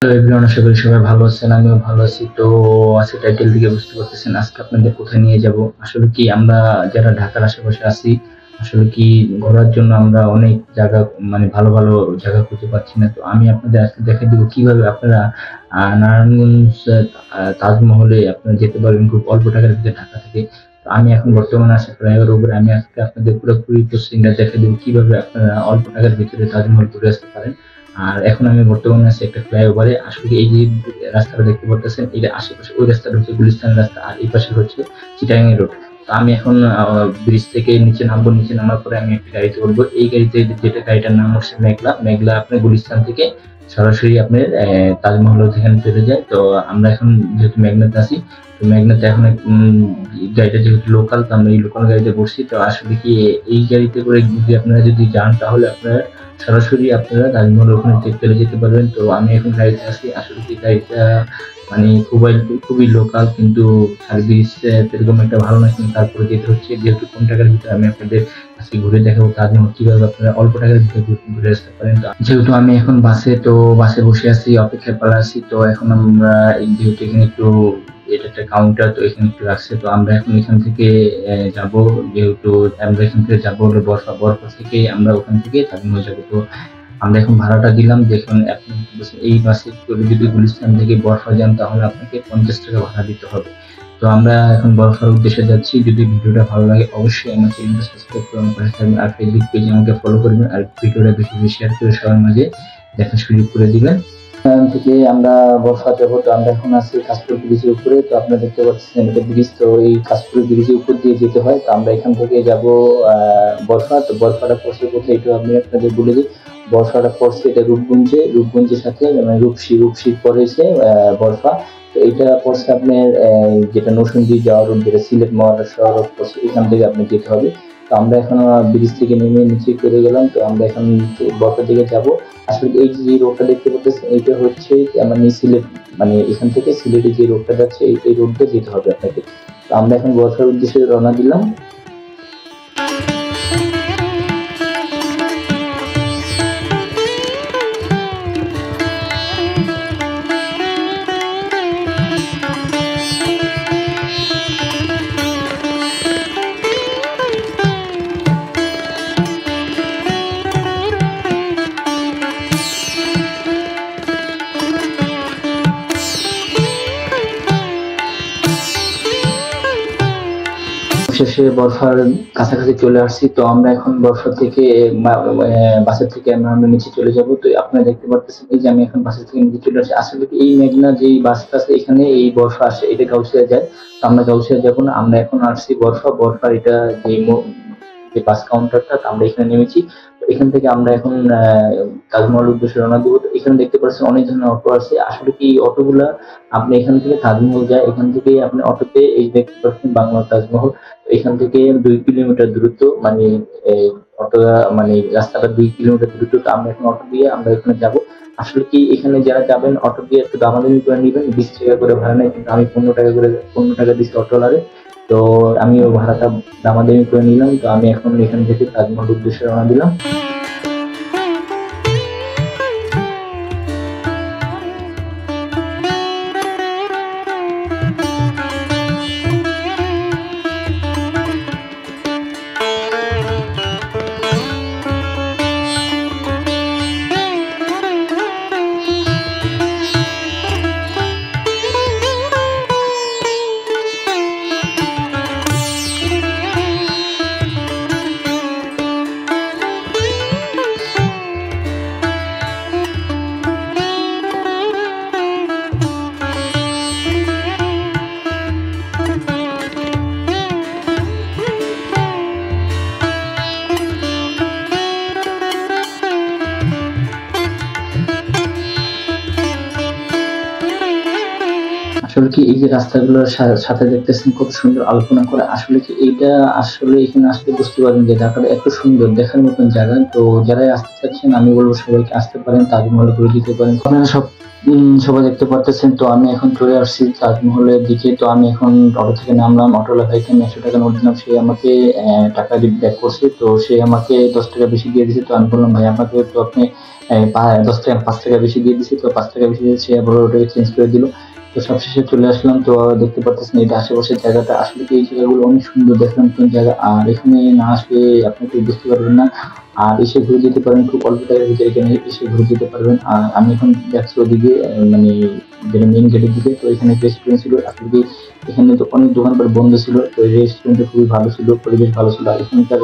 Hello everyone, আশা করি সবাই ভালো আছেন। আমিও ভালো আছি। তো আজকে টাইটেল থেকে বুঝতে পারতেছেন আজকে আপনাদের কোথায় নিয়ে যাব। আসলে কি আমরা যারা ঢাকার আশেপাশে আছি, আসলে কি ঘোরার জন্য আমরা অনেক জায়গা মানে ভালো, ভালো জায়গা খুঁজে পাচ্ছি না। তো আমি আপনাদের আজকে দেখাই দিব কিভাবে আপনারা নারায়ণগঞ্জ তাজমহলে আপনারা যেতে পারবেন খুব অল্প টাকার ভিতরে ঢাকা থেকে। তো আমি এখন বর্তমানে আছি ফ্লাইওভারের উপরে। আমি আজকে আপনাদের পুরোপুরি প্রসেসিংটা দেখাই দেব কিভাবে আপনারা অল্প টাকার ভিতরে তাজমহল ঘুরে আসতে পারেন। আর এখন আমি বর্তমানে আছি একটা ফ্লাইওভারে। আসলে এই যে রাস্তাটা দেখতে পারতেছেন, এটা আশেপাশে ওই রাস্তাটা হচ্ছে গুলিস্তান রাস্তা, আর এই পাশে হচ্ছে চিটাগাং রোড। তো আমি এখন ব্রিজ থেকে নিচে নামবো। নিচে নামার পরে আমি একটা গাড়িতে উঠবো। এই গাড়িতে, যেটা গাড়িটার নাম হচ্ছে মেঘলা। মেঘলা আপনার গুলিস্তান থেকে সরাসরি আপনার তাজমহল যেখানে চলে যায়। তো আমরা এখন যেহেতু মেঘনাতে আছি, তো মেঘনাতে এখন গাড়িটা যেহেতু লোকাল, তো আমরা এই লোকাল গাড়িতে বসছি। তো আসলে কি এই গাড়িতে করে যদি আপনারা যদি যান, তাহলে আপনারা সরাসরি আপনারা তাজমহল ওখানে চলে যেতে পারবেন। তো আমি এখন গাড়িতে আছি। আসলে কি গাড়িটা মানে খুবই খুবই লোকাল, কিন্তু সার্ভিস সেরকম একটা ভালো না, কিন্তু তারপরে যেতে হচ্ছে। যেহেতু কম টাকার ভিতরে আমি আপনাদের আজকে ঘুরে দেখাবো তাজমহল কিভাবে আপনারা অল্প টাকার ভিতরে ঘুরে আসতে পারেন। তো যেহেতু আমি এখন বাসে, তো বাসে বসে আছি, অপেক্ষায় পালা আছি। তো এখন আমরা যেহেতু এখানে একটু, এটা একটা কাউন্টার, তো এখানে একটু রাখছে। তো আমরা এখন এখান থেকে যাব। যেহেতু আমরা এখান থেকে যাবো হলো বরফা। বরফা থেকে আমরা ওখান থেকে তাজমহল যাবো। তো আমরা এখন ভাড়াটা দিলাম। দেখুন আপনি এই বাসে করে যদি গুলিস্তান থেকে বরফা যান, তাহলে আপনাকে 50 টাকা ভাড়া দিতে হবে। তো আমরা এখন বরফার উদ্দেশ্যে যাচ্ছি। যদি ভিডিওটা ভালো লাগে অবশ্যই আমার চ্যানেলটা সাবস্ক্রাইব করে আমার পাশে থাকবেন, আর ফেসবুক পেজে আমাকে ফলো করবেন, আর ভিডিওটা বেশি বেশি শেয়ার করে সবার মাঝে দেখার সুযোগ করে দিবেন। এখান থেকে আমরা বরফা যাবো। তো আমরা এখন আছি কাশপুর ব্রিজের উপরে। তো আপনারা দেখতে পাচ্ছেন এটা ব্রিজ। তো এই কাশপুর ব্রিজের উপর দিয়ে যেতে হয়। তো আমরা এখান থেকে যাব বরফা। তো বরফাটা পড়ছে কোথায় এটা আমি আপনাদের বলে দিই। বরফাটা পড়ছে এটা রূপগঞ্জে। রূপগঞ্জের সাথে মানে রূপসীর পরে এসে বরফা। তো এটা পড়ছে আপনার যেটা নরসিংদী যাওয়ার রুট, যেটা সিলেট মহারাষ্ট্র রোড পড়ছে, এখান থেকে আপনি যেতে হবে। তো আমরা এখন ব্রিজ থেকে নেমে নিচে চলে গেলাম। তো আমরা এখন বরফার দিকে যাব। আসলে এই যে রোডটা দেখতে পাচ্ছেন, এইটা হচ্ছে মানে সিলেট, মানে এখান থেকে সিলেটে যে রোডটা যাচ্ছে এই রোডটা যেতে হবে আপনাকে। তো আমরা এখন বরফার উদ্দেশ্যে রওনা দিলাম। শেষে বরফার কাছাকাছি চলে আসছি। তো আমরা এখন বরফা থেকে বাসের থেকে আমরা নিচে চলে যাব। তো আপনারা দেখতে পাচ্ছেন এই যে আমি এখন বাসের থেকে নিচে চলে আসছি। আসলে কি এই মেঘনা যে বাসটা আছে, এখানে এই বরফা আসে, এটা গাউসিয়া যায়। তো আমরা গাউসিয়া যাবো না, আমরা এখন আসছি বরফা। বরফার এটা যে যে বাস কাউন্টারটা, তো আমরা এখানে নেমেছি। তো এখান থেকে আমরা এখন তাজমহল উদ্দেশ্যে রওনা দিব। তো এখানে দেখতে পাচ্ছেন অনেক ধরনের অটো আছে। আসলে কি এই অটোগুলা আপনি এখান থেকে তাজমহল যায়, এখান থেকে আপনি অটোতে এই দেখতে পাচ্ছেন বাংলা তাজমহল। এখান থেকে 2 কিলোমিটার দূরত্ব, মানে অটোটা মানে রাস্তাটা 2 কিলোমিটার দূরত্ব। তো আমরা এখন অটো দিয়ে আমরা এখানে যাব। আসলে কি এখানে যারা যাবেন অটো দিয়ে একটু দামাদামি করে নিবেন। 20 টাকা করে ভাড়া নেয়, কিন্তু আমি 15 টাকা করে 15 টাকা দিচ্ছি অটোওয়ালারে। তো আমি ওই ভাড়াটা দামাদামি করে নিলাম। তো আমি এখন এখান থেকে তাজমহল উদ্দেশ্যে রওনা দিলাম। আসলে কি এই যে রাস্তাগুলোর সাথে দেখতেছেন কত সুন্দর আলপনা করা। আসলে কি এইটা আসলে এখানে আসলে বুঝতে পারবেন যে ঢাকাটা এত সুন্দর, দেখার মতন জায়গা। তো যারাই আসতে চাচ্ছেন আমি বলবো সবাইকে আসতে পারেন, তাজমহল ঘুরে দিতে পারেন। আপনারা সব সবাই দেখতে পারতেছেন, তো আমি এখন চলে আসছি তাজমহলের দিকে। তো আমি এখন অটো থেকে নামলাম, অটোওয়ালা ভাইকে আমি ১০০ টাকা নোট দিলাম, সে আমাকে টাকা ব্যাক করছে। তো সে আমাকে ১০ টাকা বেশি দিয়ে দিছে। তো আমি বললাম, ভাই আপনাকে তো আপনি ১০ টাকা ৫ টাকা বেশি দিয়ে দিছি। তো ৫ টাকা বেশি দিয়ে সে আবার ওটাকে চেঞ্জ করে দিল। তো সবশেষে চলে আসলাম। তো দেখতে পারতেছেন এটা আশেপাশের জায়গাটা, আসলে কি এই জায়গাগুলো অনেক সুন্দর, দেখার মতন জায়গা। আর এখানে না আসলে আপনি কেউ বুঝতে পারবেন না। আর এসে ঘুরে যেতে পারেন, খুব অল্প টাকার ভিতরে এখানে এসে ঘুরে যেতে পারবেন। আর আমি এখন যাচ্ছি ওদিকে, মানে যেটা মেইন গেটের দিকে। তো এখানে রেস্টুরেন্ট ছিল, আসলে কি এখানে তো অনেক দোকানপাট বন্ধ ছিল। তো এই রেস্টুরেন্টটা খুবই ভালো ছিল, পরিবেশ ভালো ছিল। আর এখানকার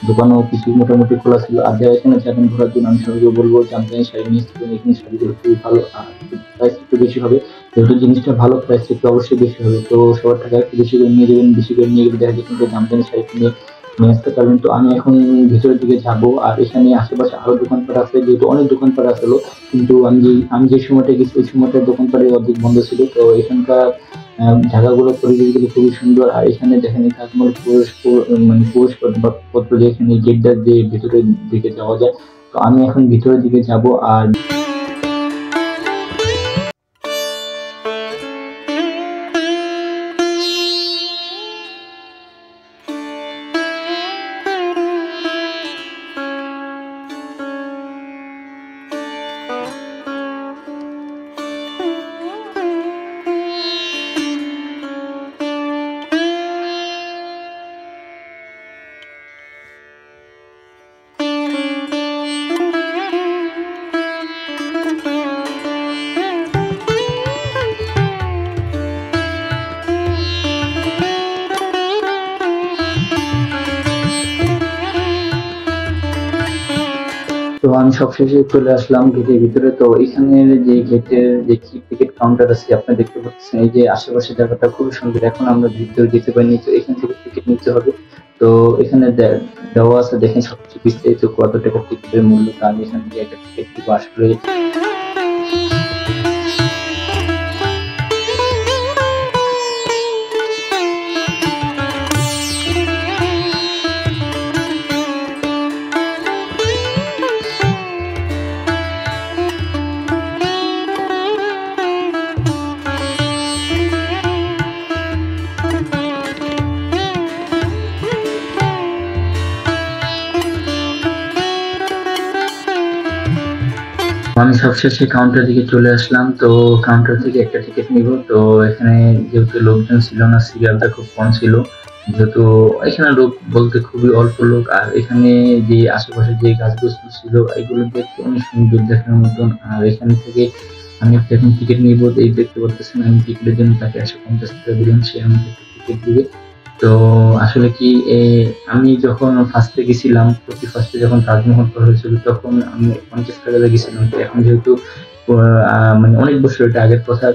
দোকানও কিছু মোটামুটি খোলা ছিল। আর যারা এখানে যাবেন ঘোরার জন্য, আমি সবাইকে বলবো জামদানি শাড়ি নিয়ে আসতে পারেন। এখানে শাড়িগুলো খুবই ভালো, আর প্রাইস একটু বেশি হবে। যেহেতু জিনিসটা ভালো, প্রাইস একটু অবশ্যই বেশি হবে। তো সবার টাকা একটু বেশি করে নিয়ে যাবেন, বেশি করে নিয়ে গেলে দেখা যাচ্ছে কিন্তু জামদানি শাড়ি কিনে নিয়ে আসতে পারবেন। তো আমি এখন ভিতরের দিকে যাব। আর এখানে আশেপাশে আরো দোকানপাট আছে, যেহেতু অনেক দোকানপাট আসলো, কিন্তু আমি যে সময়টা গেছি ওই সময়টা দোকানপাটে অর্ধেক বন্ধ ছিল। তো এখানকার জায়গাগুলো, পরিবেশগুলো খুবই সুন্দর। আর এখানে দেখেন এই তাজমহল মানে প্রবেশ পত্র যেখানে গেটটা দিয়ে ভিতরের দিকে যাওয়া যায়। তো আমি এখন ভিতরের দিকে যাব। আর তো আমি সবশেষে চলে আসলাম গেটের ভিতরে। তো এখানের যে গেটের যে টিকিট কাউন্টার আছে, আপনি দেখতে পাচ্ছেন এই যে আশেপাশে জায়গাটা খুবই সুন্দর। এখন আমরা ভিতরে যেতে পারিনি, তো এখান থেকে টিকিট নিতে হবে। তো এখানে দেওয়া আছে, দেখেন সবচেয়ে বিস্তারিত কত টাকা টিকিটের মূল্য। তো আমি এখান থেকে একটা টিকিট দিব আসলে। আমি সবশেষে কাউন্টার দিকে চলে আসলাম। তো কাউন্টার থেকে একটা টিকিট নিব। তো এখানে যেহেতু লোকজন ছিল না, সিরিয়ালটা খুব কম ছিল, যেহেতু এখানে লোক বলতে খুবই অল্প লোক। আর এখানে যে আশেপাশে যে গাছগুলো ছিল এগুলো দেখতে অনেক সুন্দর, দেখার মতন। আর এখান থেকে আমি একটা এখন টিকিট নিব। এই দেখতে পারতেছেন আমি টিকিটের জন্য তাকে ১৫০ টাকা দিলাম, সে আমাকে একটা টিকিট দিবে। তো আসলে কি আমি যখন ফার্স্টে গেছিলাম, প্রতি ফার্স্টে যখন তাজমহল করা হয়েছিল তখন আমি ৫০ টাকা দিয়ে গেছিলাম। তো এখন যেহেতু মানে অনেক বছর, এটা আগের কথা।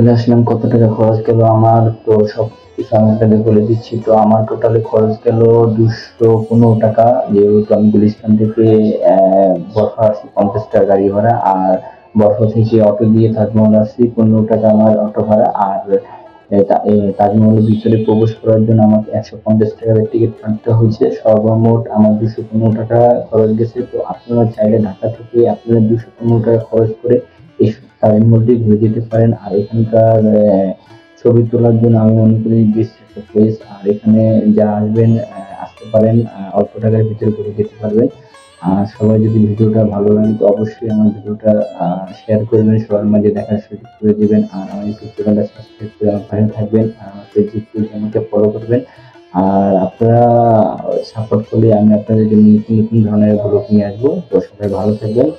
চলে আসলাম। কত টাকা খরচ গেল আমার, তো সব কিছু আমি আপনাদের বলে দিচ্ছি। তো আমার টোটালি খরচ গেল 215 টাকা, যেহেতু আমি গুলিস্তান থেকে বরফা আসছি 50 টাকা গাড়ি ভাড়া, আর বরফা থেকে অটো দিয়ে তাজমহল আসছি 15 টাকা আমার অটো ভাড়া, আর তাজমহলের ভিতরে প্রবেশ করার জন্য আমাকে 150 টাকার টিকিট কাটতে হয়েছে। সর্বমোট আমার 215 টাকা খরচ গেছে। তো আপনারা চাইলে ঢাকা থেকে আপনারা 215 টাকা খরচ করে এই তাজমহলটি ঘুরে যেতে পারেন। আর এখানকার ছবি তোলার জন্য আমি মনে করি বেস্ট একটা প্লেস। আর এখানে যা আসবেন আসতে পারেন, অল্প টাকার ভিতরে ঘুরে যেতে পারবেন। আর সবাই যদি ভিডিওটা ভালো লাগে তো অবশ্যই আমার ভিডিওটা শেয়ার করবেন, সবার মাঝে দেখার সুযোগ করে দিবেন। আর আমার ইউটিউব চ্যানেলটা সাবস্ক্রাইব করে আমার পাশে থাকবেন, আর আমার ফেসবুক পেজ আমাকে ফলো করবেন। আর আপনারা সাপোর্ট করলে আমি আপনাদের জন্য নতুন নতুন ধরনের ব্লগ নিয়ে আসবো। তো সবাই ভালো থাকবেন।